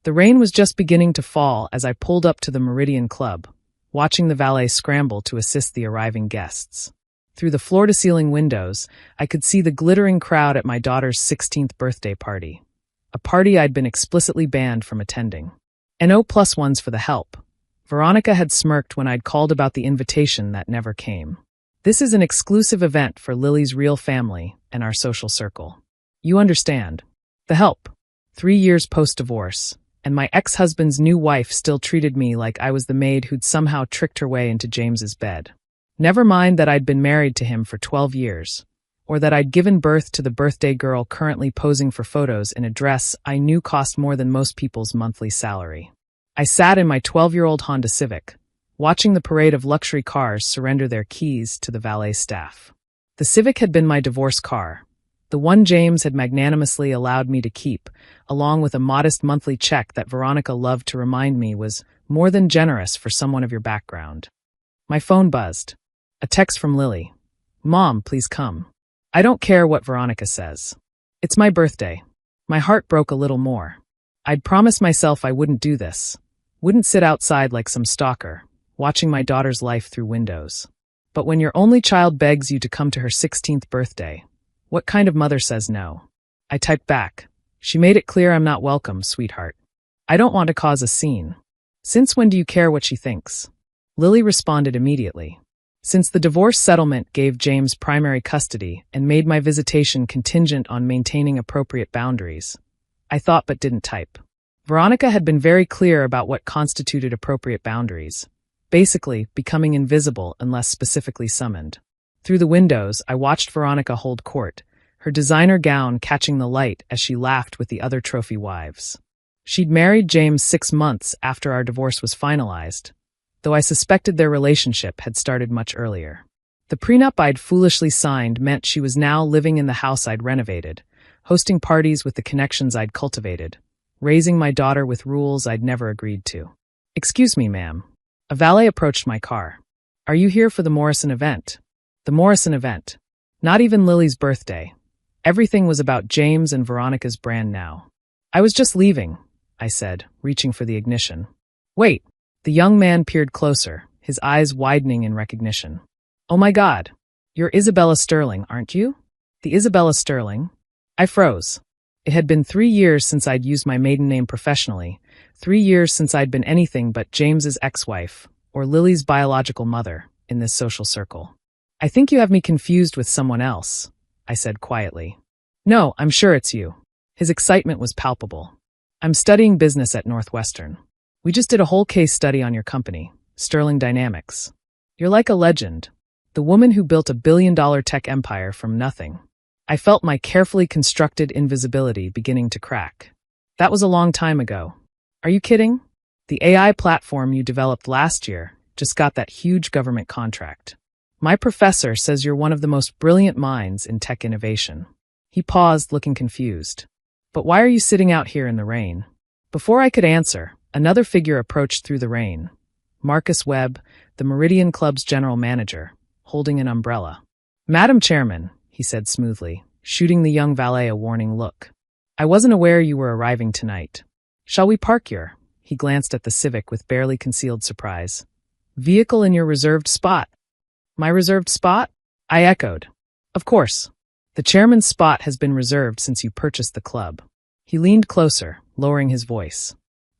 The rain was just beginning to fall as I pulled up to the Meridian Club, watching the valet scramble to assist the arriving guests. Through the floor-to-ceiling windows, I could see the glittering crowd at my daughter's 16th birthday party, a party I'd been explicitly banned from attending. And O+1s for the help. Veronica had smirked when I'd called about the invitation that never came. This is an exclusive event for Lily's real family and our social circle. You understand. The help. 3 years post-divorce, and my ex-husband's new wife still treated me like I was the maid who'd somehow tricked her way into James's bed. Never mind that I'd been married to him for 12 years, or that I'd given birth to the birthday girl currently posing for photos in a dress I knew cost more than most people's monthly salary. I sat in my 12-year-old Honda Civic, watching the parade of luxury cars surrender their keys to the valet staff. The Civic had been my divorce car, the one James had magnanimously allowed me to keep, along with a modest monthly check that Veronica loved to remind me was more than generous for someone of your background. My phone buzzed. A text from Lily. Mom, please come. I don't care what Veronica says. It's my birthday. My heart broke a little more. I'd promised myself I wouldn't do this. Wouldn't sit outside like some stalker, watching my daughter's life through windows. But when your only child begs you to come to her 16th birthday, what kind of mother says no? I typed back. She made it clear I'm not welcome, sweetheart. I don't want to cause a scene. Since when do you care what she thinks? Lily responded immediately. Since the divorce settlement gave James primary custody and made my visitation contingent on maintaining appropriate boundaries, I thought but didn't type. Veronica had been very clear about what constituted appropriate boundaries, basically becoming invisible unless specifically summoned. Through the windows, I watched Veronica hold court, her designer gown catching the light as she laughed with the other trophy wives. She'd married James 6 months after our divorce was finalized, though I suspected their relationship had started much earlier. The prenup I'd foolishly signed meant she was now living in the house I'd renovated, hosting parties with the connections I'd cultivated, raising my daughter with rules I'd never agreed to. Excuse me, ma'am. A valet approached my car. Are you here for the Morrison event? The Morrison event. Not even Lily's birthday. Everything was about James and Veronica's brand now. I was just leaving, I said, reaching for the ignition. Wait. The young man peered closer, his eyes widening in recognition. Oh my God. You're Isabella Sterling, aren't you? The Isabella Sterling? I froze. It had been 3 years since I'd used my maiden name professionally, 3 years since I'd been anything but James's ex-wife, or Lily's biological mother, in this social circle. I think you have me confused with someone else, I said quietly. No, I'm sure it's you. His excitement was palpable. I'm studying business at Northwestern. We just did a whole case study on your company, Sterling Dynamics. You're like a legend, the woman who built $1 billion tech empire from nothing. I felt my carefully constructed invisibility beginning to crack. That was a long time ago. Are you kidding? The AI platform you developed last year just got that huge government contract. My professor says you're one of the most brilliant minds in tech innovation. He paused, looking confused. But why are you sitting out here in the rain? Before I could answer, another figure approached through the rain. Marcus Webb, the Meridian Club's general manager, holding an umbrella. Madam Chairman, he said smoothly, shooting the young valet a warning look. I wasn't aware you were arriving tonight. Shall we park your? He glanced at the Civic with barely concealed surprise. Vehicle in your reserved spot. My reserved spot? I echoed. Of course. The chairman's spot has been reserved since you purchased the club. He leaned closer, lowering his voice.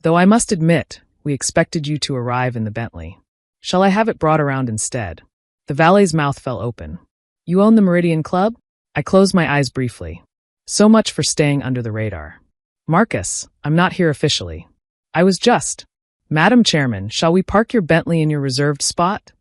Though I must admit, we expected you to arrive in the Bentley. Shall I have it brought around instead? The valet's mouth fell open. You own the Meridian Club? I closed my eyes briefly. So much for staying under the radar. Marcus, I'm not here officially. I was just. Madam Chairman, shall we park your Bentley in your reserved spot?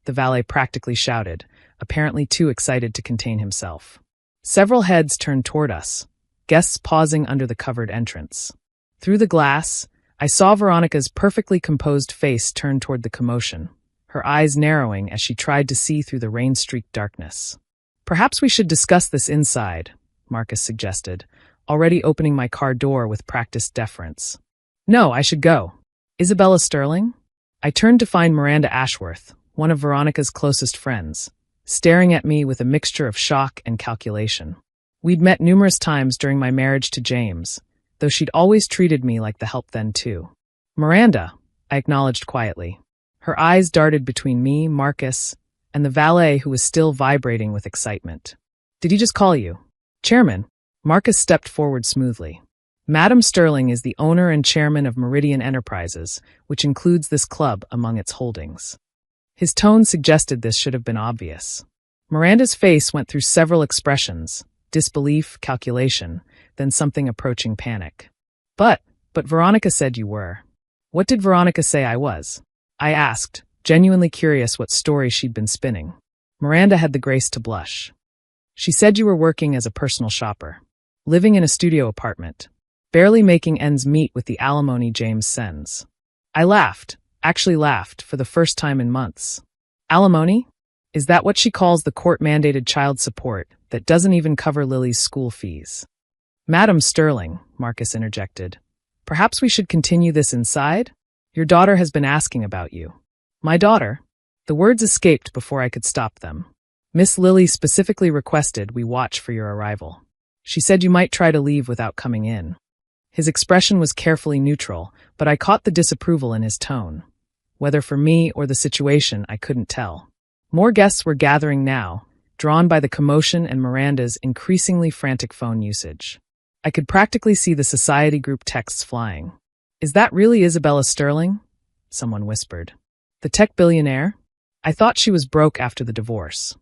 The valet practically shouted, apparently too excited to contain himself. Several heads turned toward us, guests pausing under the covered entrance. Through the glass, I saw Veronica's perfectly composed face turn toward the commotion, her eyes narrowing as she tried to see through the rain-streaked darkness. Perhaps we should discuss this inside, Marcus suggested, already opening my car door with practiced deference. No, I should go. Isabella Sterling? I turned to find Miranda Ashworth, one of Veronica's closest friends, staring at me with a mixture of shock and calculation. We'd met numerous times during my marriage to James, though she'd always treated me like the help then too. Miranda, I acknowledged quietly. Her eyes darted between me, Marcus, and the valet who was still vibrating with excitement. Did he just call you? Chairman. Marcus stepped forward smoothly. Madam Sterling is the owner and chairman of Meridian Enterprises, which includes this club among its holdings. His tone suggested this should have been obvious. Miranda's face went through several expressions: disbelief, calculation, then something approaching panic. But Veronica said you were. What did Veronica say I was? I asked, genuinely curious what story she'd been spinning. Miranda had the grace to blush. She said you were working as a personal shopper, living in a studio apartment, barely making ends meet with the alimony James sends. I laughed, actually laughed, for the first time in months. Alimony? Is that what she calls the court-mandated child support that doesn't even cover Lily's school fees? Madam Sterling, Marcus interjected. Perhaps we should continue this inside? Your daughter has been asking about you. My daughter? The words escaped before I could stop them. Miss Lily specifically requested we watch for your arrival. She said you might try to leave without coming in. His expression was carefully neutral, but I caught the disapproval in his tone. Whether for me or the situation, I couldn't tell. More guests were gathering now, drawn by the commotion and Miranda's increasingly frantic phone usage. I could practically see the society group texts flying. Is that really Isabella Sterling? Someone whispered. The tech billionaire? I thought she was broke after the divorce.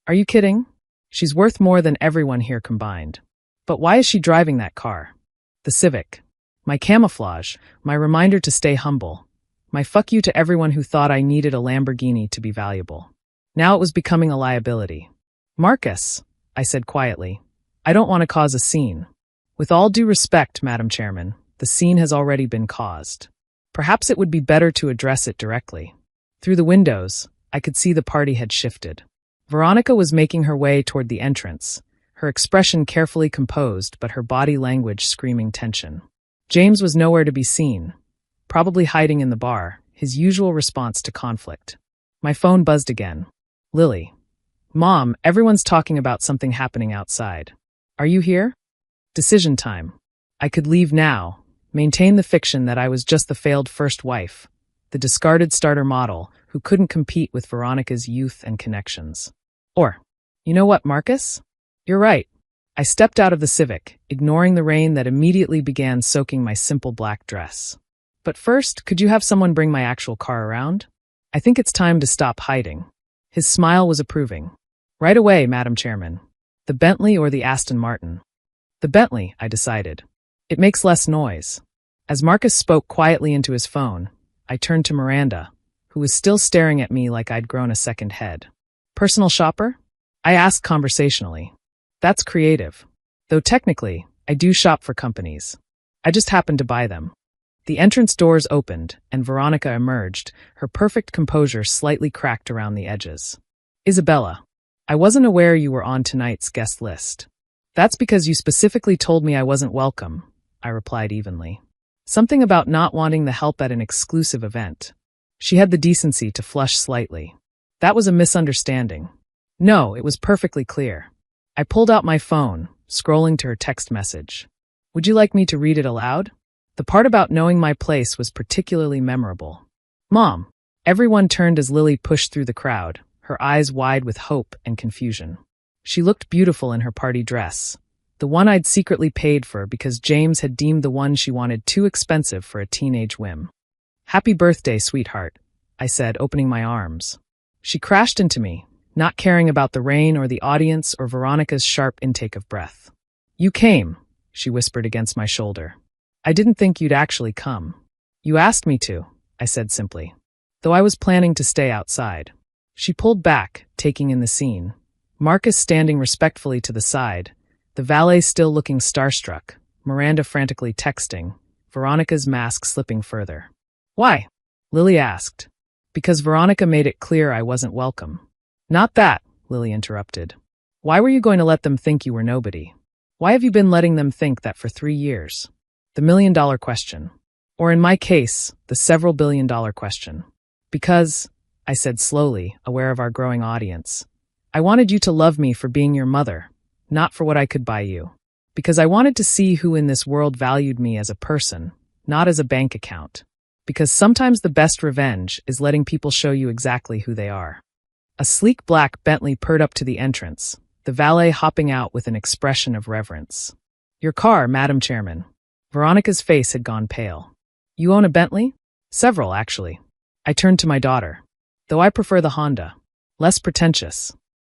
Are you kidding? She's worth more than everyone here combined. But why is she driving that car? The Civic. My camouflage, my reminder to stay humble. My fuck you to everyone who thought I needed a Lamborghini to be valuable. Now it was becoming a liability. Marcus, I said quietly, I don't want to cause a scene. With all due respect, Madam Chairman, the scene has already been caused. Perhaps it would be better to address it directly. Through the windows, I could see the party had shifted. Veronica was making her way toward the entrance, her expression carefully composed but her body language screaming tension. James was nowhere to be seen, probably hiding in the bar, his usual response to conflict. My phone buzzed again. Lily. Mom, everyone's talking about something happening outside. Are you here? Decision time. I could leave now, maintain the fiction that I was just the failed first wife, the discarded starter model who couldn't compete with Veronica's youth and connections. Or, you know what, Marcus? You're right. I stepped out of the Civic, ignoring the rain that immediately began soaking my simple black dress. But first, could you have someone bring my actual car around? I think it's time to stop hiding. His smile was approving. Right away, Madam Chairman. The Bentley or the Aston Martin? The Bentley, I decided. It makes less noise. As Marcus spoke quietly into his phone, I turned to Miranda, who was still staring at me like I'd grown a second head. Personal shopper? I asked conversationally. That's creative. Though technically, I do shop for companies. I just happened to buy them. The entrance doors opened, and Veronica emerged, her perfect composure slightly cracked around the edges. Isabella, I wasn't aware you were on tonight's guest list. That's because you specifically told me I wasn't welcome, I replied evenly. Something about not wanting the help at an exclusive event. She had the decency to flush slightly. That was a misunderstanding. No, it was perfectly clear. I pulled out my phone, scrolling to her text message. Would you like me to read it aloud? The part about knowing my place was particularly memorable. Mom. Everyone turned as Lily pushed through the crowd, her eyes wide with hope and confusion. She looked beautiful in her party dress, the one I'd secretly paid for because James had deemed the one she wanted too expensive for a teenage whim. Happy birthday, sweetheart, I said, opening my arms. She crashed into me, not caring about the rain or the audience or Veronica's sharp intake of breath. You came, she whispered against my shoulder. I didn't think you'd actually come. You asked me to, I said simply, though I was planning to stay outside. She pulled back, taking in the scene. Marcus standing respectfully to the side, the valet still looking starstruck, Miranda frantically texting, Veronica's mask slipping further. Why? Lily asked. Because Veronica made it clear I wasn't welcome. Not that, Lily interrupted. Why were you going to let them think you were nobody? Why have you been letting them think that for 3 years? The million-dollar question. Or in my case, the several billion-dollar question. Because, I said slowly, aware of our growing audience, I wanted you to love me for being your mother, not for what I could buy you. Because I wanted to see who in this world valued me as a person, not as a bank account. Because sometimes the best revenge is letting people show you exactly who they are. A sleek black Bentley purred up to the entrance, the valet hopping out with an expression of reverence. Your car, Madam Chairman. Veronica's face had gone pale. You own a Bentley? Several, actually. I turned to my daughter. Though I prefer the Honda. Less pretentious.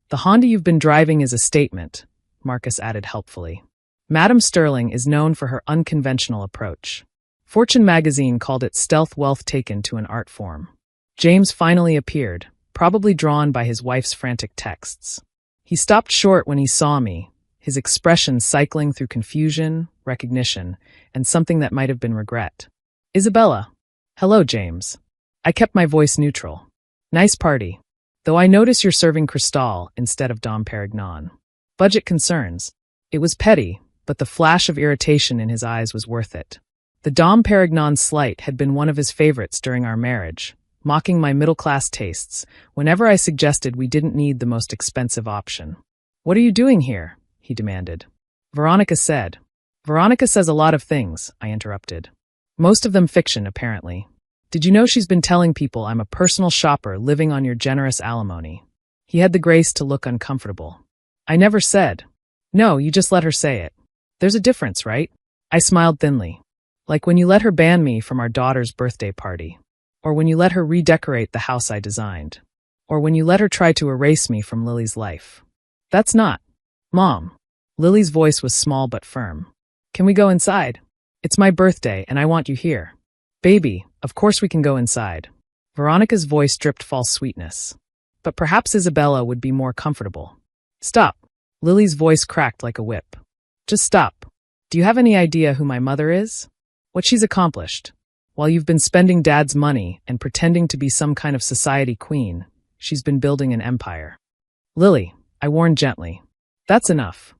The Honda you've been driving is a statement, Marcus added helpfully. Madam Sterling is known for her unconventional approach. Fortune magazine called it stealth wealth taken to an art form. James finally appeared, probably drawn by his wife's frantic texts. He stopped short when he saw me, his expression cycling through confusion, recognition, and something that might have been regret. Isabella. Hello, James. I kept my voice neutral. Nice party. Though I notice you're serving Cristal instead of Dom Perignon. Budget concerns. It was petty, but the flash of irritation in his eyes was worth it. The Dom Perignon slight had been one of his favorites during our marriage, mocking my middle-class tastes whenever I suggested we didn't need the most expensive option. What are you doing here? He demanded. Veronica said. Veronica says a lot of things, I interrupted. Most of them fiction, apparently. Did you know she's been telling people I'm a personal shopper living on your generous alimony? He had the grace to look uncomfortable. I never said. No, you just let her say it. There's a difference, right? I smiled thinly. Like when you let her ban me from our daughter's birthday party. Or when you let her redecorate the house I designed. Or when you let her try to erase me from Lily's life. That's not. Mom. Lily's voice was small but firm. Can we go inside? It's my birthday and I want you here. Baby, of course we can go inside. Veronica's voice dripped false sweetness. But perhaps Isabella would be more comfortable. Stop. Lily's voice cracked like a whip. Just stop. Do you have any idea who my mother is? What she's accomplished? While you've been spending Dad's money and pretending to be some kind of society queen, she's been building an empire. Lily, I warned gently. That's enough.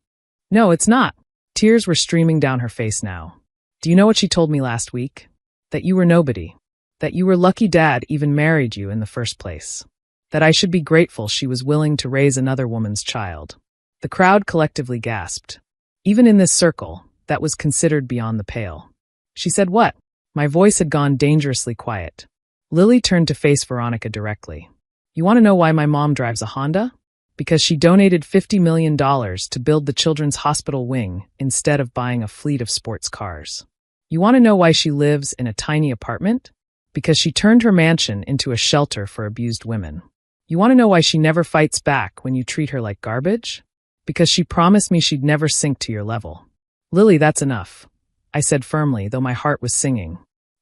No, it's not. Tears were streaming down her face now. Do you know what she told me last week? That you were nobody. That you were lucky Dad even married you in the first place. That I should be grateful she was willing to raise another woman's child. The crowd collectively gasped. Even in this circle, that was considered beyond the pale. She said what? My voice had gone dangerously quiet. Lily turned to face Veronica directly. You want to know why my mom drives a Honda? Because she donated $50 million to build the children's hospital wing instead of buying a fleet of sports cars. You want to know why she lives in a tiny apartment? Because she turned her mansion into a shelter for abused women. You want to know why she never fights back when you treat her like garbage? Because she promised me she'd never sink to your level. Lily, that's enough. I said firmly, though my heart was singing.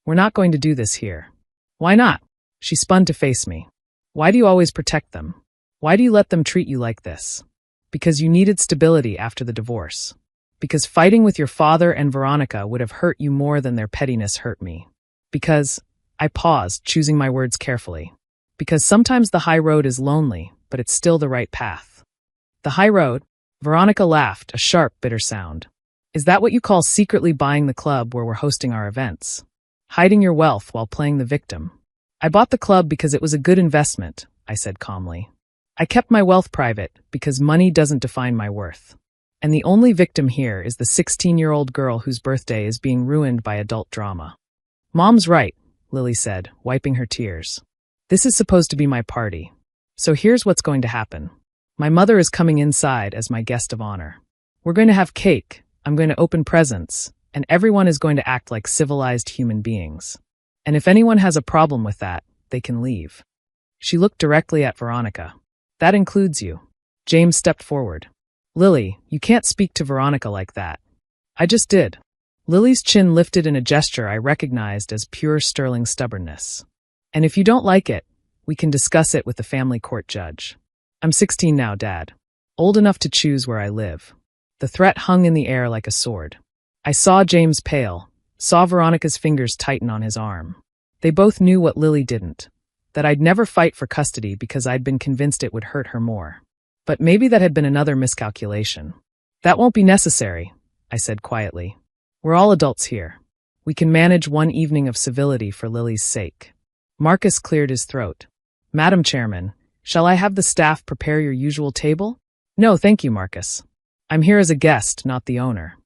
We're not going to do this here. Why not? She spun to face me. Why do you always protect them? Why do you let them treat you like this? Because you needed stability after the divorce. Because fighting with your father and Veronica would have hurt you more than their pettiness hurt me. Because, I paused, choosing my words carefully. Because sometimes the high road is lonely, but it's still the right path. The high road? Veronica laughed, a sharp, bitter sound. Is that what you call secretly buying the club where we're hosting our events? Hiding your wealth while playing the victim? I bought the club because it was a good investment, I said calmly. I kept my wealth private because money doesn't define my worth. And the only victim here is the 16-year-old girl whose birthday is being ruined by adult drama. Mom's right, Lily said, wiping her tears. This is supposed to be my party. So here's what's going to happen. My mother is coming inside as my guest of honor. We're going to have cake, I'm going to open presents, and everyone is going to act like civilized human beings. And if anyone has a problem with that, they can leave. She looked directly at Veronica. That includes you. James stepped forward. Lily, you can't speak to Veronica like that. I just did. Lily's chin lifted in a gesture I recognized as pure sterling stubbornness. And if you don't like it, we can discuss it with the family court judge. I'm 16 now, Dad. Old enough to choose where I live. The threat hung in the air like a sword. I saw James pale, saw Veronica's fingers tighten on his arm. They both knew what Lily didn't. That I'd never fight for custody because I'd been convinced it would hurt her more. But maybe that had been another miscalculation. That won't be necessary, I said quietly. We're all adults here. We can manage one evening of civility for Lily's sake. Marcus cleared his throat. Madam Chairman, shall I have the staff prepare your usual table? No, thank you, Marcus. I'm here as a guest, not the owner.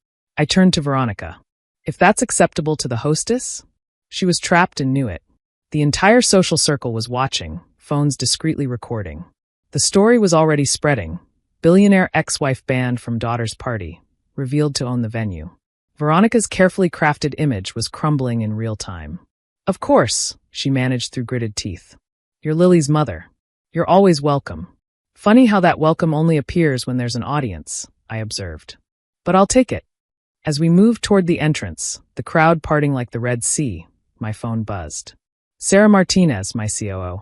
I turned to Veronica. If that's acceptable to the hostess? She was trapped and knew it. The entire social circle was watching, phones discreetly recording. The story was already spreading. Billionaire ex-wife banned from daughter's party, revealed to own the venue. Veronica's carefully crafted image was crumbling in real time. Of course, she managed through gritted teeth. You're Lily's mother. You're always welcome. Funny how that welcome only appears when there's an audience, I observed. But I'll take it. As we moved toward the entrance, the crowd parting like the Red Sea, my phone buzzed. Sarah Martinez, my COO.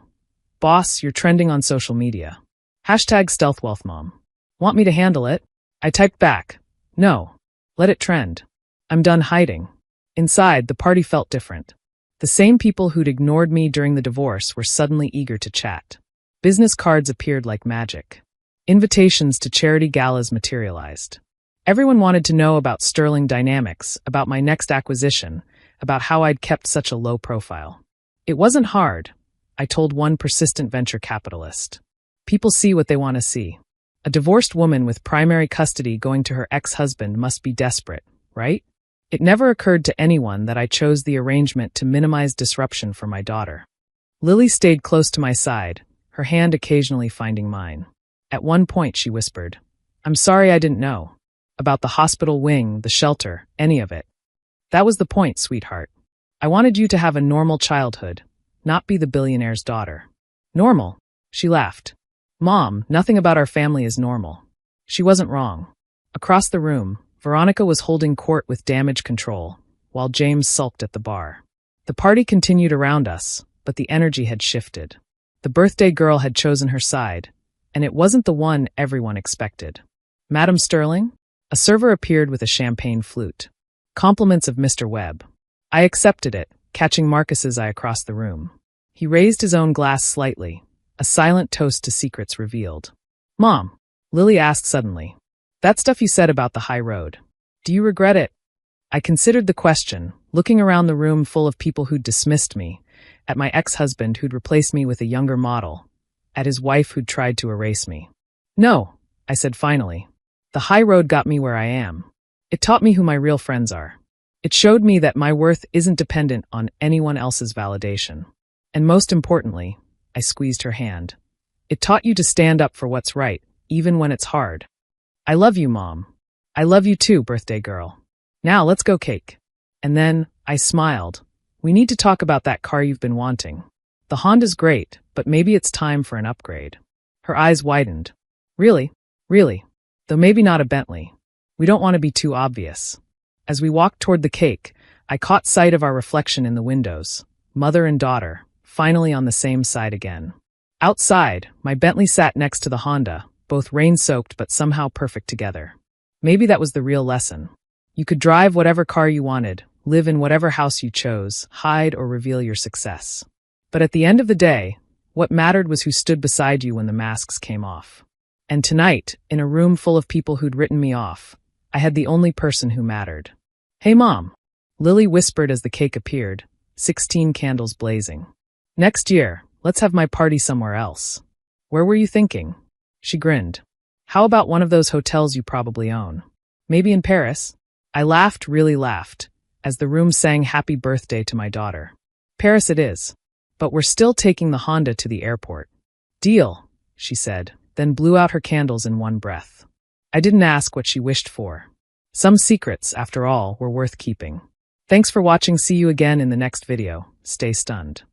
Boss, you're trending on social media. #StealthWealthMom. Want me to handle it? I typed back. No. Let it trend. I'm done hiding. Inside, the party felt different. The same people who'd ignored me during the divorce were suddenly eager to chat. Business cards appeared like magic. Invitations to charity galas materialized. Everyone wanted to know about Sterling Dynamics, about my next acquisition, about how I'd kept such a low profile. It wasn't hard, I told one persistent venture capitalist. People see what they want to see. A divorced woman with primary custody going to her ex-husband must be desperate, right? It never occurred to anyone that I chose the arrangement to minimize disruption for my daughter. Lily stayed close to my side, her hand occasionally finding mine. At one point she whispered, I'm sorry I didn't know. About the hospital wing, the shelter, any of it. That was the point, sweetheart. I wanted you to have a normal childhood, not be the billionaire's daughter. Normal? She laughed. Mom, nothing about our family is normal. She wasn't wrong. Across the room, Veronica was holding court with damage control, while James sulked at the bar. The party continued around us, but the energy had shifted. The birthday girl had chosen her side, and it wasn't the one everyone expected. Madam Sterling? A server appeared with a champagne flute. Compliments of Mr. Webb. I accepted it, catching Marcus's eye across the room. He raised his own glass slightly, a silent toast to secrets revealed. Mom, Lily asked suddenly. That stuff you said about the high road. Do you regret it? I considered the question, looking around the room full of people who'd dismissed me, at my ex-husband who'd replaced me with a younger model, at his wife who'd tried to erase me. No, I said finally. The high road got me where I am. It taught me who my real friends are. It showed me that my worth isn't dependent on anyone else's validation. And most importantly, I squeezed her hand. It taught you to stand up for what's right, even when it's hard. I love you, Mom. I love you too, birthday girl. Now let's go cake. And then, I smiled. We need to talk about that car you've been wanting. The Honda's great, but maybe it's time for an upgrade. Her eyes widened. Really? Really? Though maybe not a Bentley. We don't want to be too obvious. As we walked toward the cake, I caught sight of our reflection in the windows, mother and daughter, finally on the same side again. Outside, my Bentley sat next to the Honda, both rain-soaked but somehow perfect together. Maybe that was the real lesson. You could drive whatever car you wanted, live in whatever house you chose, hide or reveal your success. But at the end of the day, what mattered was who stood beside you when the masks came off. And tonight, in a room full of people who'd written me off, I had the only person who mattered. Hey, Mom, Lily whispered as the cake appeared, 16 candles blazing. Next year, let's have my party somewhere else. Where were you thinking? She grinned. How about one of those hotels you probably own? Maybe in Paris? I laughed, really laughed, as the room sang happy birthday to my daughter. Paris it is. But we're still taking the Honda to the airport. Deal, she said, then blew out her candles in one breath. I didn't ask what she wished for. Some secrets, after all, were worth keeping. Thanks for watching. See you again in the next video. Stay stunned.